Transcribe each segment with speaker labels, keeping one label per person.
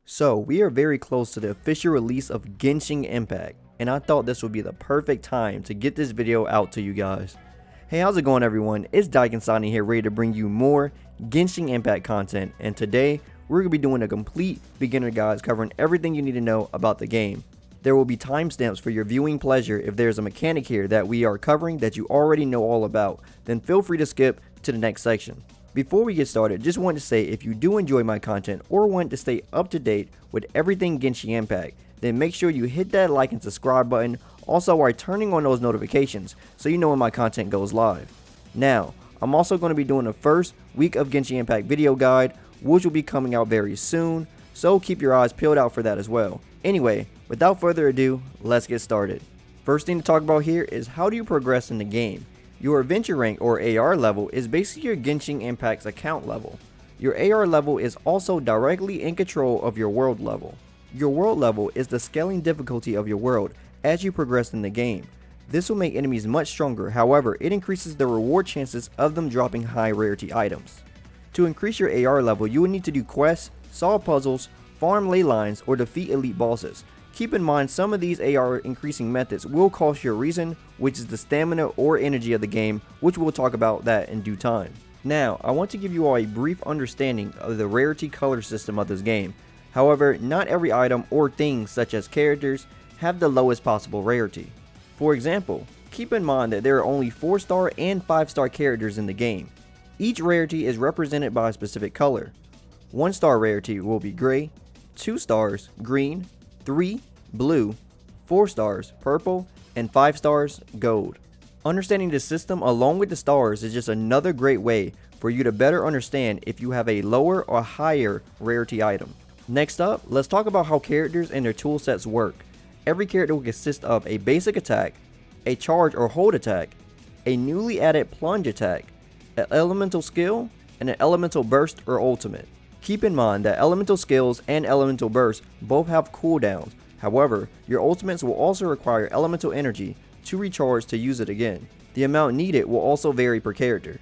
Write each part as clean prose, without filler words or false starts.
Speaker 1: So, we are very close to the official release of Genshin Impact, and I thought this would be the perfect time to get this video out to you guys. Hey, how's it going everyone? It's DaikenXDan here, ready to bring you more Genshin Impact content, and today we're going to be doing a complete beginner guide covering everything you need to know about the game. There will be timestamps for your viewing pleasure. If there's a mechanic here that we are covering that you already know all about, then feel free to skip to the next section. Before we get started, just wanted to say if you do enjoy my content or want to stay up to date with everything Genshin Impact, then make sure you hit that like and subscribe button, also while turning on those notifications so you know when my content goes live. Now, I'm also going to be doing the first week of Genshin Impact video guide, which will be coming out very soon, so keep your eyes peeled out for that as well. Anyway, without further ado, let's get started. First thing to talk about here is how do you progress in the game. Your adventure rank or AR level is basically your Genshin Impact's account level. Your AR level is also directly in control of your world level. Your world level is the scaling difficulty of your world as you progress in the game. This will make enemies much stronger, however, it increases the reward chances of them dropping high rarity items. To increase your AR level, you will need to do quests, solve puzzles, farm ley lines, or defeat elite bosses. Keep in mind some of these AR increasing methods will cost you a Resin, which is the stamina or energy of the game, which we'll talk about that in due time. Now, I want to give you all a brief understanding of the rarity color system of this game. However, not every item or thing such as characters have the lowest possible rarity. For example, keep in mind that there are only 4-star and 5-star characters in the game. Each rarity is represented by a specific color. 1-star rarity will be gray, 2 stars green, 3 blue, 4 stars purple, and 5 stars gold. Understanding the system along with the stars is just another great way for you to better understand if you have a lower or higher rarity item. Next up, let's talk about how characters and their tool sets work. Every character will consist of a basic attack, a charge or hold attack, a newly added plunge attack, an elemental skill, and an elemental burst or ultimate. Keep in mind that elemental skills and elemental bursts both have cooldowns. However, your ultimates will also require elemental energy to recharge to use it again. The amount needed will also vary per character.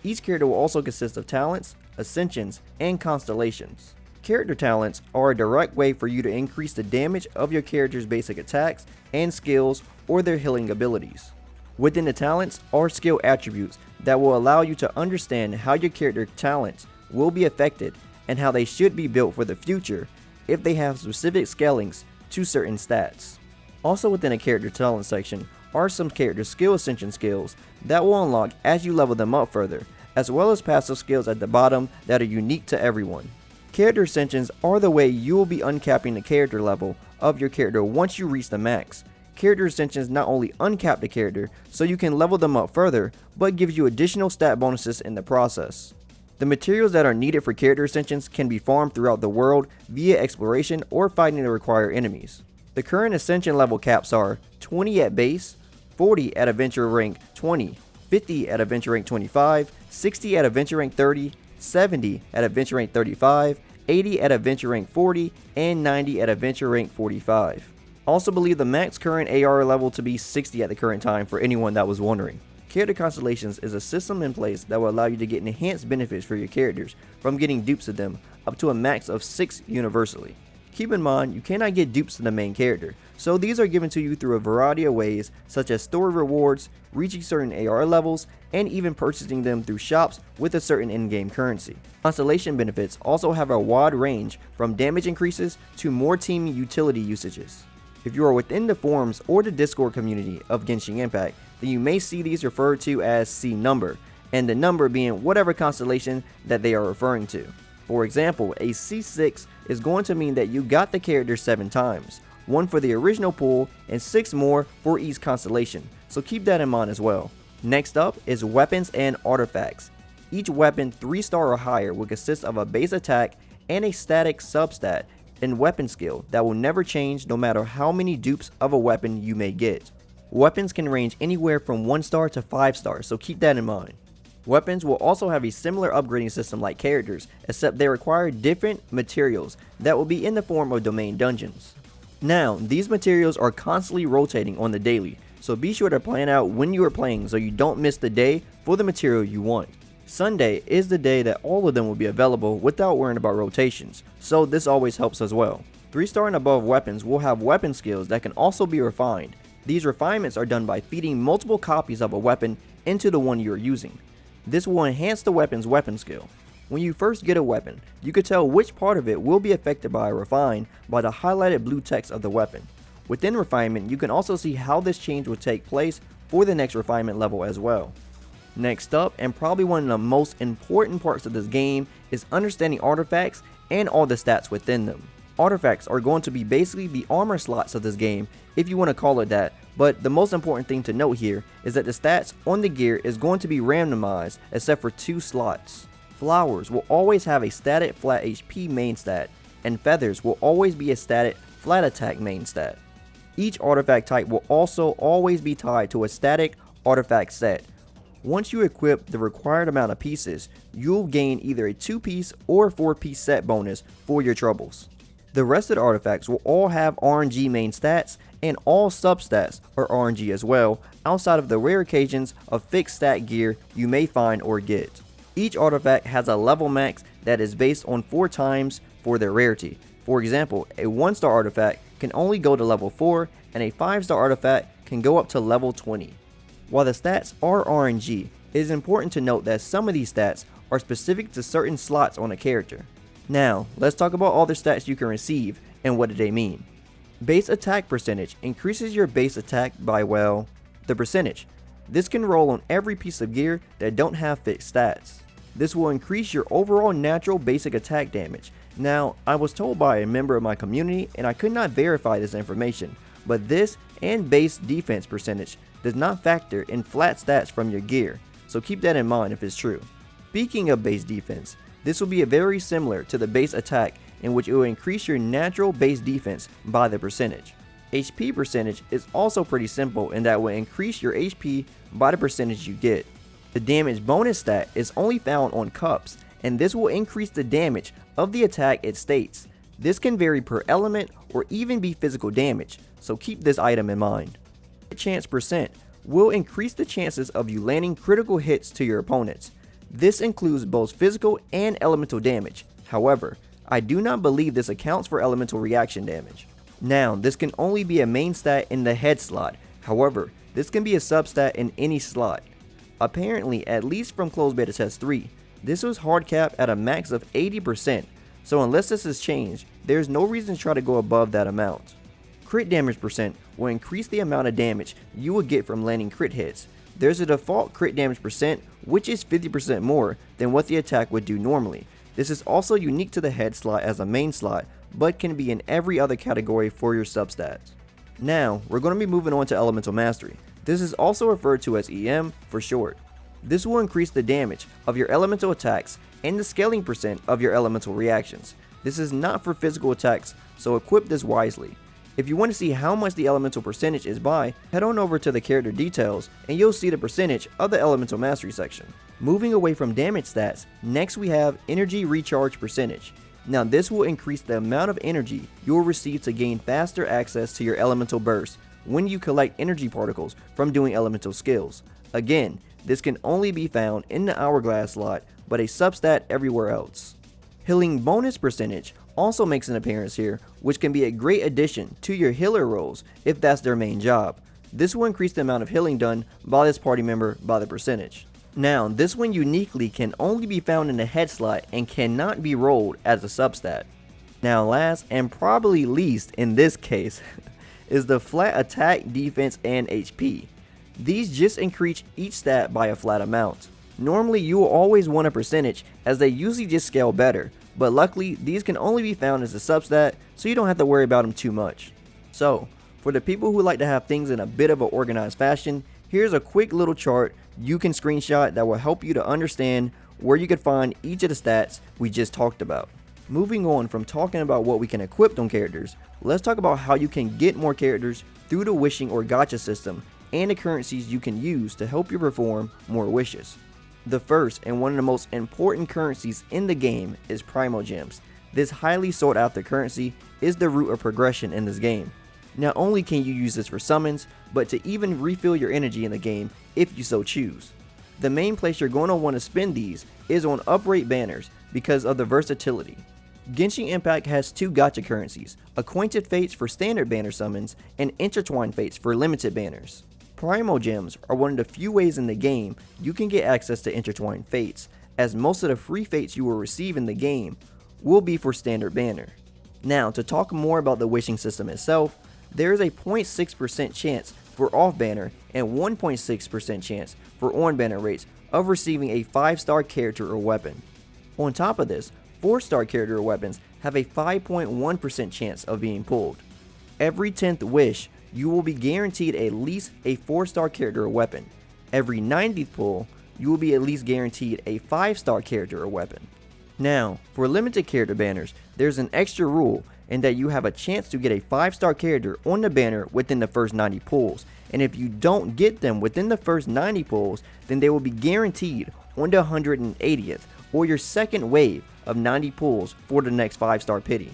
Speaker 1: Each character will also consist of talents, ascensions, and constellations. Character talents are a direct way for you to increase the damage of your character's basic attacks and skills or their healing abilities. Within the talents are skill attributes that will allow you to understand how your character talents will be affected and how they should be built for the future if they have specific scalings to certain stats. Also within a character talent section are some character skill ascension skills that will unlock as you level them up further, as well as passive skills at the bottom that are unique to everyone. Character ascensions are the way you will be uncapping the character level of your character once you reach the max. Character ascensions not only uncap the character so you can level them up further, but gives you additional stat bonuses in the process. The materials that are needed for character ascensions can be farmed throughout the world via exploration or fighting the required enemies. The current ascension level caps are 20 at base, 40 at adventure rank 20, 50 at adventure rank 25, 60 at adventure rank 30, 70 at adventure rank 35, 80 at adventure rank 40, and 90 at adventure rank 45. Also believe the max current AR level to be 60 at the current time for anyone that was wondering. Character Constellations is a system in place that will allow you to get enhanced benefits for your characters from getting dupes of them up to a max of 6 universally. Keep in mind you cannot get dupes to the main character, so these are given to you through a variety of ways such as story rewards, reaching certain AR levels, and even purchasing them through shops with a certain in-game currency. Constellation benefits also have a wide range from damage increases to more team utility usages. If you are within the forums or the Discord community of Genshin Impact, then you may see these referred to as C number, and the number being whatever constellation that they are referring to. For example, a C6 is going to mean that you got the character 7 times, 1 for the original pool and 6 more for each constellation, so keep that in mind as well. Next up is weapons and artifacts. Each weapon 3-star or higher will consist of a base attack and a static substat and weapon skill that will never change no matter how many dupes of a weapon you may get. Weapons can range anywhere from 1-star to 5-star, so keep that in mind. Weapons will also have a similar upgrading system like characters, except they require different materials that will be in the form of domain dungeons. Now, these materials are constantly rotating on the daily, so be sure to plan out when you are playing so you don't miss the day for the material you want. Sunday is the day that all of them will be available without worrying about rotations, so this always helps as well. 3-star and above weapons will have weapon skills that can also be refined. These refinements are done by feeding multiple copies of a weapon into the one you are using. This will enhance the weapon's weapon skill. When you first get a weapon, you can tell which part of it will be affected by a refine by the highlighted blue text of the weapon. Within refinement, you can also see how this change will take place for the next refinement level as well. Next up, and probably one of the most important parts of this game, is understanding artifacts and all the stats within them. Artifacts are going to be basically the armor slots of this game, if you want to call it that, but the most important thing to note here is that the stats on the gear is going to be randomized except for 2 slots. Flowers will always have a static flat HP main stat, and feathers will always be a static flat attack main stat. Each artifact type will also always be tied to a static artifact set. Once you equip the required amount of pieces, you'll gain either a 2-piece or 4-piece set bonus for your troubles. The rest of the artifacts will all have RNG main stats, and all substats are RNG as well, outside of the rare occasions of fixed stat gear you may find or get. Each artifact has a level max that is based on 4 times for their rarity. For example, a 1-star artifact can only go to level 4, and a 5-star artifact can go up to level 20. While the stats are RNG, it is important to note that some of these stats are specific to certain slots on a character. Now, let's talk about all the stats you can receive and what do they mean. Base attack percentage increases your base attack by, well, the percentage. This can roll on every piece of gear that don't have fixed stats. This will increase your overall natural basic attack damage. Now, I was told by a member of my community and I could not verify this information, but this and base defense percentage does not factor in flat stats from your gear, so keep that in mind if it's true. Speaking of base defense, this will be very similar to the base attack, in which it will increase your natural base defense by the percentage. HP percentage is also pretty simple in that it will increase your HP by the percentage you get. The damage bonus stat is only found on cups, and this will increase the damage of the attack it states. This can vary per element or even be physical damage, so keep this item in mind. Chance percent will increase the chances of you landing critical hits to your opponents. This includes both physical and elemental damage. However, I do not believe this accounts for elemental reaction damage. Now, this can only be a main stat in the head slot. However, this can be a substat in any slot. Apparently, at least from closed beta test 3, this was hard capped at a max of 80%, so unless this is changed, there's no reason to try to go above that amount. Crit damage percent will increase the amount of damage you will get from landing crit hits. There's a default crit damage percent, which is 50% more than what the attack would do normally. This is also unique to the head slot as a main slot, but can be in every other category for your substats. Now, we're going to be moving on to Elemental Mastery. This is also referred to as EM for short. This will increase the damage of your elemental attacks and the scaling percent of your elemental reactions. This is not for physical attacks, so equip this wisely. If you want to see how much the elemental percentage is by, head on over to the character details and you'll see the percentage of the Elemental Mastery section. Moving away from damage stats, next we have energy recharge percentage. Now this will increase the amount of energy you will receive to gain faster access to your elemental burst when you collect energy particles from doing elemental skills. Again, this can only be found in the hourglass slot, but a substat everywhere else. Healing bonus percentage also makes an appearance here, which can be a great addition to your healer roles if that's their main job. This will increase the amount of healing done by this party member by the percentage. Now, this one uniquely can only be found in the head slot and cannot be rolled as a substat. Now last and probably least in this case is the flat attack, defense, and HP. These just increase each stat by a flat amount. Normally you will always want a percentage as they usually just scale better, but luckily these can only be found as a substat, so you don't have to worry about them too much. So, for the people who like to have things in a bit of an organized fashion, here's a quick little chart you can screenshot that will help you to understand where you can find each of the stats we just talked about. Moving on from talking about what we can equip on characters, let's talk about how you can get more characters through the wishing or gacha system and the currencies you can use to help you perform more wishes. The first and one of the most important currencies in the game is Primo Gems. This highly sought after currency is the root of progression in this game. Not only can you use this for summons, but to even refill your energy in the game if you so choose. The main place you're going to want to spend these is on uprate banners because of the versatility. Genshin Impact has two gacha currencies, Acquainted Fates for standard banner summons and Intertwined Fates for limited banners. Primal Gems are one of the few ways in the game you can get access to Intertwined Fates, as most of the free fates you will receive in the game will be for standard banner. Now, to talk more about the wishing system itself, there is a 0.6% chance for off banner and 1.6% chance for on banner rates of receiving a 5-star character or weapon. On top of this, 4-star character or weapons have a 5.1% chance of being pulled. Every 10th wish, you will be guaranteed at least a 4-star character or weapon. Every 90th pull, you will be at least guaranteed a 5-star character or weapon. Now, for limited character banners, there's an extra rule in that you have a chance to get a 5-star character on the banner within the first 90 pulls, and if you don't get them within the first 90 pulls, then they will be guaranteed on the 180th or your second wave of 90 pulls for the next 5-star pity.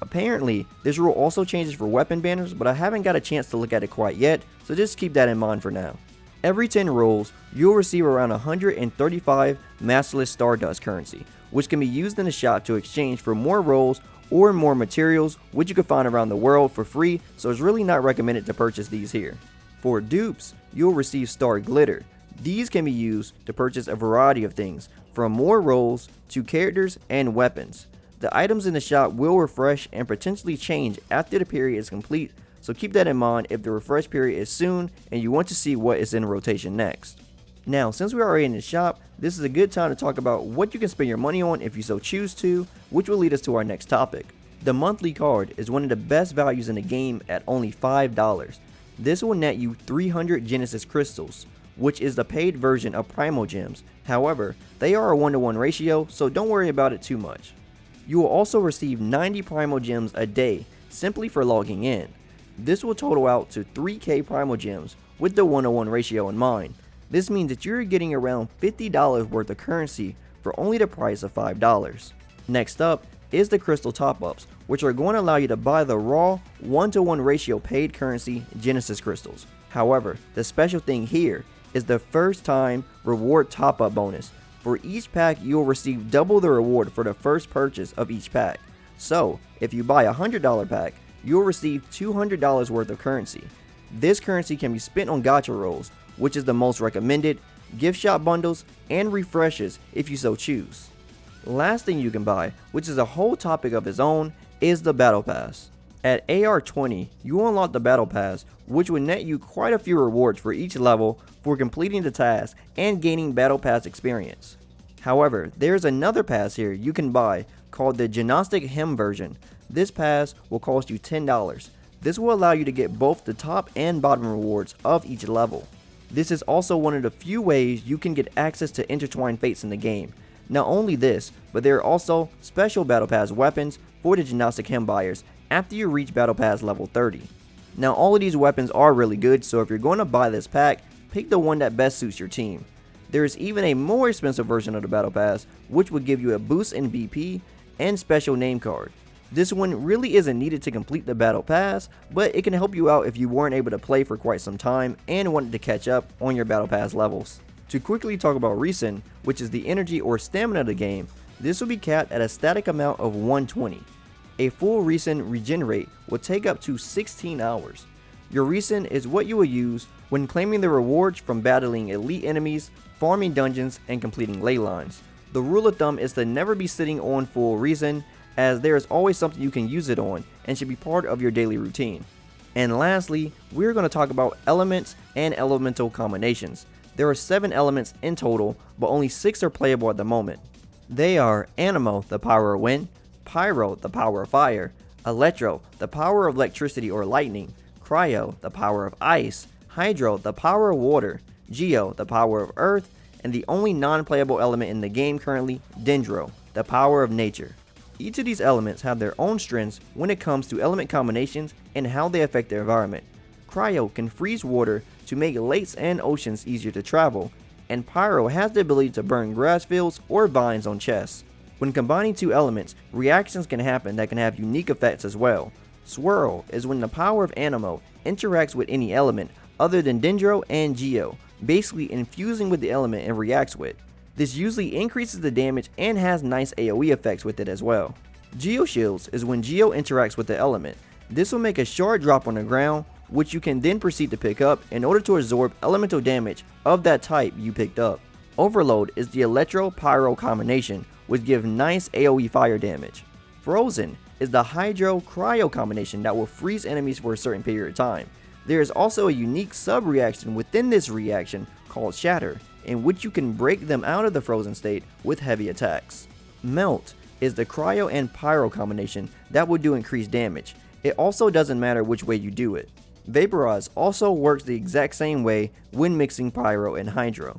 Speaker 1: Apparently, this rule also changes for weapon banners, but I haven't got a chance to look at it quite yet, so just keep that in mind for now. Every 10 rolls, you'll receive around 135 Masterless Stardust currency, which can be used in the shop to exchange for more rolls or more materials, which you can find around the world for free, so it's really not recommended to purchase these here. For dupes, you'll receive Star Glitter. These can be used to purchase a variety of things, from more rolls to characters and weapons. The items in the shop will refresh and potentially change after the period is complete, so keep that in mind if the refresh period is soon and you want to see what is in rotation next. Now, since we're already in the shop, this is a good time to talk about what you can spend your money on if you so choose to, which will lead us to our next topic. The monthly card is one of the best values in the game at only $5. This will net you 300 Genesis Crystals, which is the paid version of Primal Gems. However, they are a 1-to-1 ratio, so don't worry about it too much. You will also receive 90 Primal Gems a day simply for logging in. This will total out to 3k Primal Gems with the 1-to-1 ratio in mind. This means that you're getting around $50 worth of currency for only the price of $5. Next up is the Crystal Top-Ups, which are going to allow you to buy the raw 1-to-1 ratio paid currency Genesis Crystals. However, the special thing here is the first time reward top-up bonus. For each pack, you will receive double the reward for the first purchase of each pack. So, if you buy a $100 pack, you will receive $200 worth of currency. This currency can be spent on gacha rolls, which is the most recommended, gift shop bundles, and refreshes if you so choose. Last thing you can buy, which is a whole topic of its own, is the Battle Pass. At AR 20, you unlock the Battle Pass, which will net you quite a few rewards for each level for completing the task and gaining Battle Pass experience. However, there's another pass here you can buy called the Gnostic Hymn version. This pass will cost you $10. This will allow you to get both the top and bottom rewards of each level. This is also one of the few ways you can get access to Intertwined Fates in the game. Not only this, but there are also special Battle Pass weapons for the Gnostic Hymn buyers after you reach Battle Pass level 30. Now, all of these weapons are really good, so if you're going to buy this pack, pick the one that best suits your team. There is even a more expensive version of the Battle Pass, which will give you a boost in BP and special name card. This one really isn't needed to complete the Battle Pass, but it can help you out if you weren't able to play for quite some time and wanted to catch up on your Battle Pass levels. To quickly talk about Resin, which is the energy or stamina of the game, this will be capped at a static amount of 120. A full Resin regenerate will take up to 16 hours. Your Resin is what you will use when claiming the rewards from battling elite enemies, farming dungeons, and completing ley lines. The rule of thumb is to never be sitting on full Resin, as there is always something you can use it on and should be part of your daily routine. And lastly, we're going to talk about elements and elemental combinations. There are 7 elements in total, but only 6 are playable at the moment. They are Anemo, the power of wind, Pyro, the power of fire, Electro, the power of electricity or lightning, Cryo, the power of ice, Hydro, the power of water, Geo, the power of earth, and the only non-playable element in the game currently, Dendro, the power of nature. Each of these elements have their own strengths when it comes to element combinations and how they affect their environment. Cryo can freeze water to make lakes and oceans easier to travel, and Pyro has the ability to burn grass fields or vines on chests. When combining two elements, reactions can happen that can have unique effects as well. Swirl is when the power of Anemo interacts with any element other than Dendro and Geo. basically infusing with the element it reacts with. This usually increases the damage and has nice AoE effects with it as well. Geo Shields is when Geo interacts with the element. This will make a shard drop on the ground, which you can then proceed to pick up in order to absorb elemental damage of that type you picked up. Overload is the Electro-Pyro combination, which gives nice AoE fire damage. Frozen is the Hydro-Cryo combination that will freeze enemies for a certain period of time. There is also a unique sub-reaction within this reaction called Shatter, in which you can break them out of the frozen state with heavy attacks. Melt is the Cryo and Pyro combination that will do increased damage. It also doesn't matter which way you do it. Vaporize also works the exact same way when mixing Pyro and Hydro.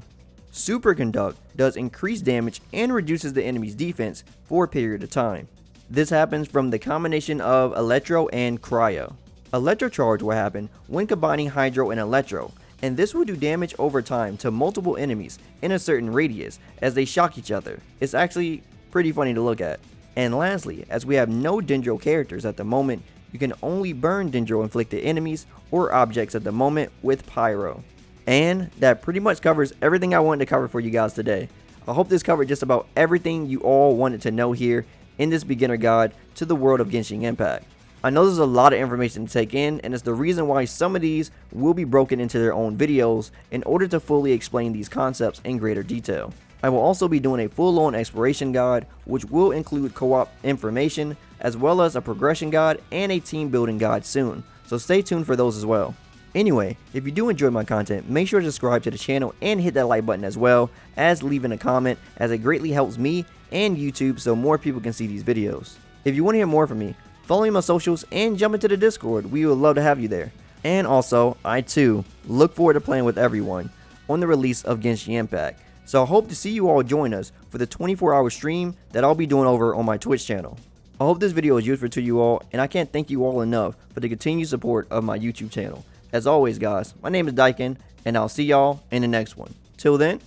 Speaker 1: Superconduct does increased damage and reduces the enemy's defense for a period of time. This happens from the combination of Electro and Cryo. Electrocharge will happen when combining Hydro and Electro, and this will do damage over time to multiple enemies in a certain radius as they shock each other. It's actually pretty funny to look at. And lastly, as we have no Dendro characters at the moment, you can only burn Dendro inflicted enemies or objects at the moment with Pyro. And that pretty much covers everything I wanted to cover for you guys today. I hope this covered just about everything you all wanted to know here in this beginner guide to the world of Genshin Impact. I know there's a lot of information to take in, and it's the reason why some of these will be broken into their own videos in order to fully explain these concepts in greater detail. I will also be doing a full-on exploration guide, which will include co-op information, as well as a progression guide and a team building guide soon, so stay tuned for those as well. Anyway, if you do enjoy my content, make sure to subscribe to the channel and hit that like button as well as leaving a comment, as it greatly helps me and YouTube so more people can see these videos. If you want to hear more from me, follow me on my socials and jump into the Discord. We would love to have you there. And also, I too look forward to playing with everyone on the release of Genshin Impact. So I hope to see you all join us for the 24-hour stream that I'll be doing over on my Twitch channel. I hope this video is useful to you all, and I can't thank you all enough for the continued support of my YouTube channel. As always guys, my name is Daiken, and I'll see y'all in the next one. Till then,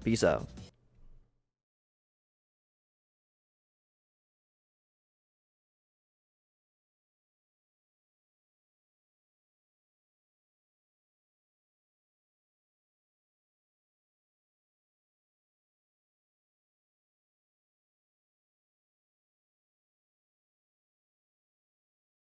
Speaker 1: peace out.